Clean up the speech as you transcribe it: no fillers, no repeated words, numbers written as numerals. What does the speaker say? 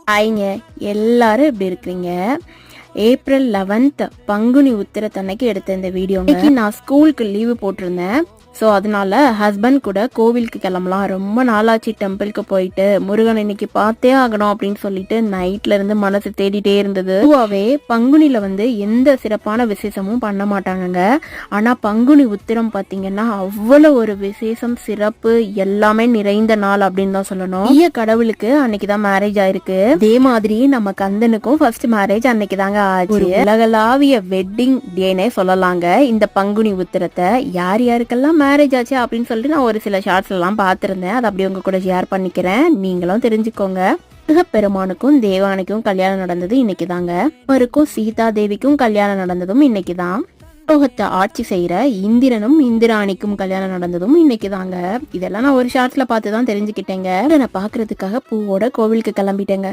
ஹாய்ங்க, எல்லாரும் எப்படி இருக்கிறீங்க? ஏப்ரல் 11th பங்குனி உத்திரத்தன்னைக்கு எடுத்த இந்த வீடியோங்க. இன்னைக்கு நான் ஸ்கூலுக்கு லீவு போட்டிருந்தேன். ஸோ அதனால ஹஸ்பண்ட் கூட கோவிலுக்கு கிளம்பலாம், ரொம்ப நாளாச்சு டெம்பிளுக்கு போயிட்டு, முருகன் இன்னைக்கு பார்த்தே ஆகணும் அப்படின்னு சொல்லிட்டு நைட்ல இருந்து மனசு தேடிட்டே இருந்தது. பொதுவாகவே பங்குனியில எந்த சிறப்பான விசேஷமும் பண்ண மாட்டாங்கங்க. ஆனா பங்குனி உத்திரம் பார்த்தீங்கன்னா அவ்வளவு ஒரு விசேஷம், சிறப்பு எல்லாமே நிறைந்த நாள் அப்படின்னு தான் சொல்லணும். ஐய கடவுளுக்கு அன்னைக்கு தான் மேரேஜ் ஆயிருக்கு. அதே மாதிரி நம்ம கந்தனுக்கும் ஃபர்ஸ்ட் மேரேஜ் அன்னைக்கு தாங்க ஆச்சு. உலகளாவிய வெட்டிங் டேனே சொல்லலாங்க இந்த பங்குனி உத்திரத்தை. யார் யாருக்கெல்லாம் மேரேஜ் ஆச்சு அப்படின்னு சொல்லிட்டு நான் ஒரு சில ஷார்ட்ஸ் எல்லாம் பார்த்துருந்தேன். அதை அப்படி உங்க கூட ஷேர் பண்ணிக்கிறேன், நீங்களும் தெரிஞ்சுக்கோங்க. பெருமானுக்கும் தேவானுக்கும் கல்யாணம் நடந்தது இன்னைக்கு தாங்க. அவருக்கும் சீதா தேவிக்கும் கல்யாணம் நடந்ததும் இன்னைக்கு தான். லோகத்தை ஆட்சி செய்யற இந்திரனும் இந்திராணிக்கும் கல்யாணம் நடந்ததும் இன்னைக்கு தாங்க. இதெல்லாம் நான் ஒரு ஷார்ட்ஸ்ல பார்த்து தான் தெரிஞ்சுக்கிட்டேங்க. நான் பாக்குறதுக்காக பூவோட கோவிலுக்கு கிளம்பிட்டேங்க.